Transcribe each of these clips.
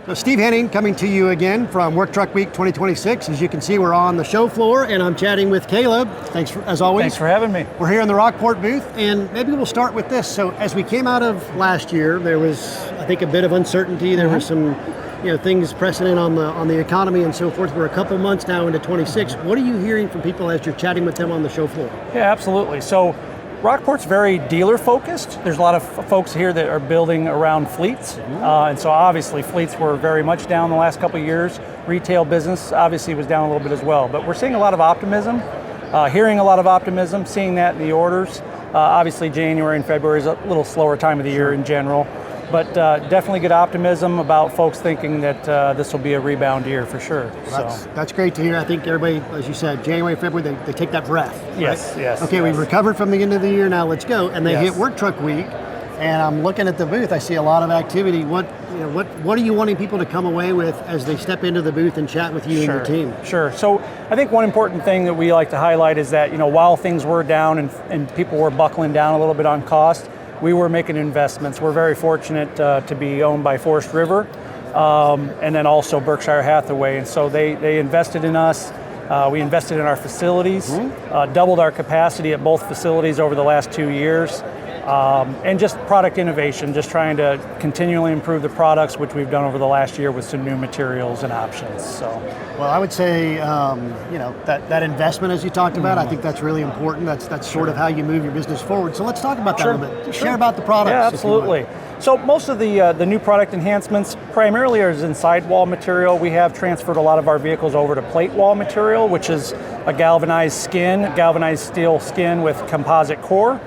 So Steve Henning coming to you again from Work Truck Week 2026. As you can see, we're on the show floor and I'm chatting with Caleb. Thanks as always. Thanks for having me. We're here in the Rockport booth and maybe we'll start with this. So as we came out of last year, there was, I think, a bit of uncertainty. There were some things pressing in on the economy and so forth. We're a couple months now into 26. What are you hearing from people as you're chatting with them on the show floor? Yeah, absolutely. So Rockport's very dealer focused. There's a lot of folks here that are building around fleets. And so obviously fleets were very much down the last couple of years. Retail business obviously was down a little bit as well. But we're seeing a lot of optimism, hearing a lot of optimism, seeing that in the orders. Obviously January and February is a little slower time of the year in general. But definitely good optimism about folks thinking that this will be a rebound year for sure. That's great to hear. I think everybody, as you said, January, February, they take that breath. Yes, right? yes. Okay, yes. We've recovered from the end of the year, now let's go. And they hit Work Truck Week, and I'm looking at the booth, I see a lot of activity. What are you wanting people to come away with as they step into the booth and chat with you and your team? Sure. So I think one important thing that we like to highlight is that, while things were down and people were buckling down a little bit on cost, we were making investments. We're very fortunate to be owned by Forest River and then also Berkshire Hathaway. And so they invested in us. We invested in our facilities, doubled our capacity at both facilities over the last 2 years. And just product innovation, just trying to continually improve the products, which we've done over the last year with some new materials and options. So, well, I would say, that investment, as you talked about, I think that's really important. That's sort of how you move your business forward. So let's talk about that a little bit. Share about the products. Yeah, absolutely. So most of the new product enhancements primarily are in sidewall material. We have transferred a lot of our vehicles over to plate wall material, which is a galvanized steel skin with composite core.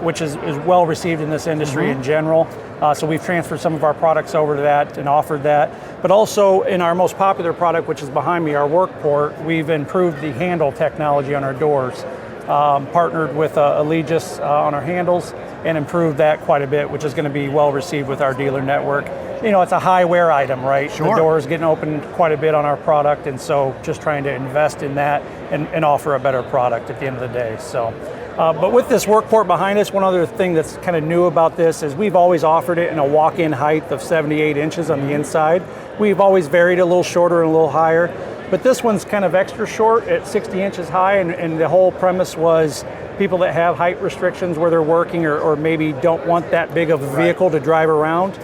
Which is well received in this industry in general. So we've transferred some of our products over to that and offered that. But also in our most popular product, which is behind me, our Workport, we've improved the handle technology on our doors. Partnered with Allegis on our handles and improved that quite a bit, which is going to be well received with our dealer network. It's a high wear item, right? Sure. The doors getting opened quite a bit on our product, and so just trying to invest in that and offer a better product at the end of the day. So. But with this Workport behind us, one other thing that's kind of new about this is we've always offered it in a walk-in height of 78 inches on the inside. We've always varied a little shorter and a little higher, but this one's kind of extra short at 60 inches high, and the whole premise was people that have height restrictions where they're working or maybe don't want that big of a vehicle to drive around.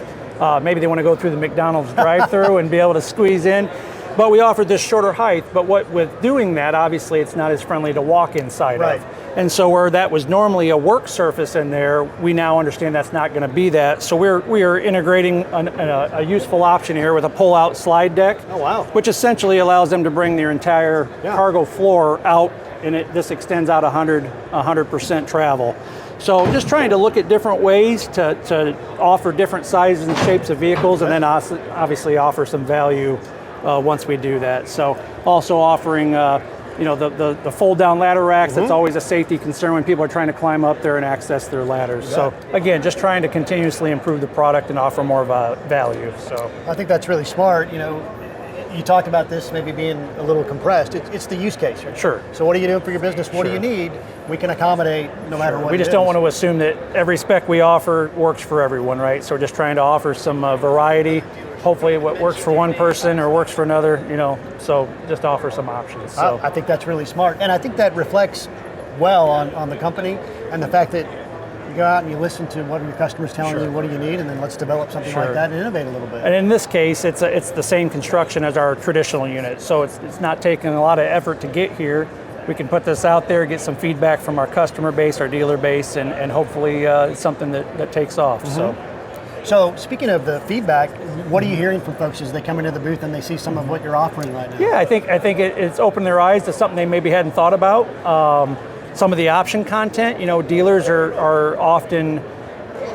Maybe they want to go through the McDonald's drive-through and be able to squeeze in. But we offered this shorter height, but with doing that, obviously it's not as friendly to walk inside of. And so where that was normally a work surface in there, we now understand that's not going to be that. So we are integrating a useful option here with a pull-out slide deck, which essentially allows them to bring their entire cargo floor out, and this extends out 100% travel. So just trying to look at different ways to offer different sizes and shapes of vehicles, and then obviously offer some value once we do that. So also offering the fold down ladder racks. That's always a safety concern when people are trying to climb up there and access their ladders. So again, just trying to continuously improve the product and offer more value. So I think that's really smart. You talked about this maybe being a little compressed. It's the use case, right? Sure. So what are you doing for your business? What do you need? We can accommodate no matter what. We just don't want to assume that every spec we offer works for everyone, right? So we're just trying to offer some variety. Hopefully what works for one person or works for another, so just offer some options. So I think that's really smart. And I think that reflects well on the company and the fact that you go out and you listen to what your customers telling you, what do you need, and then let's develop something like that and innovate a little bit. And in this case, it's the same construction as our traditional unit, so it's not taking a lot of effort to get here. We can put this out there, get some feedback from our customer base, our dealer base, and hopefully it's something that takes off. So speaking of the feedback, what are you hearing from folks as they come into the booth and they see some of what you're offering right now? Yeah, I think it's opened their eyes to something they maybe hadn't thought about. Some of the option content, dealers are often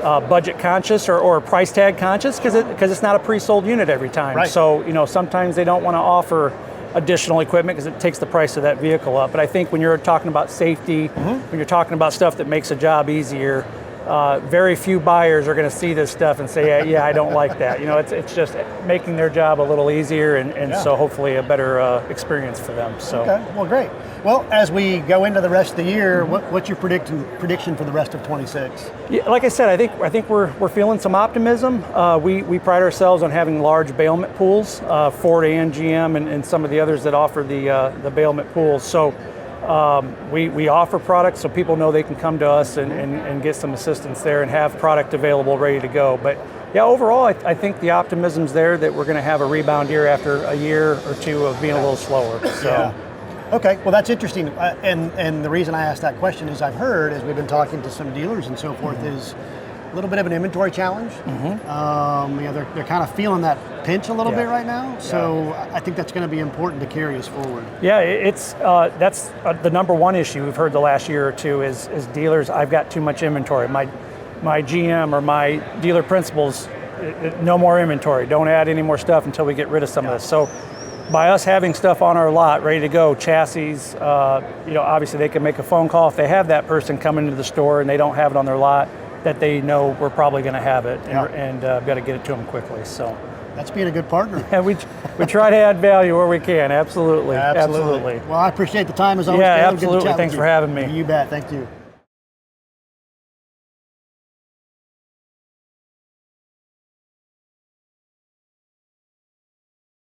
budget conscious or price tag conscious because it's not a pre-sold unit every time. Right. So sometimes they don't want to offer additional equipment because it takes the price of that vehicle up. But I think when you're talking about safety, when you're talking about stuff that makes a job easier, very few buyers are going to see this stuff and say, yeah, I don't like that. It's just making their job a little easier, and so hopefully a better experience for them. So. Okay, well, great. Well, as we go into the rest of the year, what's your prediction for the rest of 26? Yeah, like I said, I think we're feeling some optimism. We pride ourselves on having large bailment pools, Ford and GM, and some of the others that offer the bailment pools. So we offer products so people know they can come to us and get some assistance there and have product available ready to go. But yeah, overall, I think the optimism's there that we're going to have a rebound year after a year or two of being a little slower. So. Yeah. Okay, well that's interesting, and the reason I asked that question is I've heard, as we've been talking to some dealers and so forth, is a little bit of an inventory challenge. They're kind of feeling that pinch a little bit right now, so I think that's going to be important to carry us forward. Yeah, that's the number one issue we've heard the last year or two is dealers, I've got too much inventory. My GM or my dealer principals, no more inventory, don't add any more stuff until we get rid of some of this. So by us having stuff on our lot ready to go, chassis, obviously they can make a phone call if they have that person come into the store and they don't have it on their lot, that they know we're probably going to have it and got to get it to them quickly. So that's being a good partner. And we try to add value where we can. Absolutely. Well, I appreciate the time as always. Yeah, Caleb. absolutely. Thanks for having me. You bet. Thank you.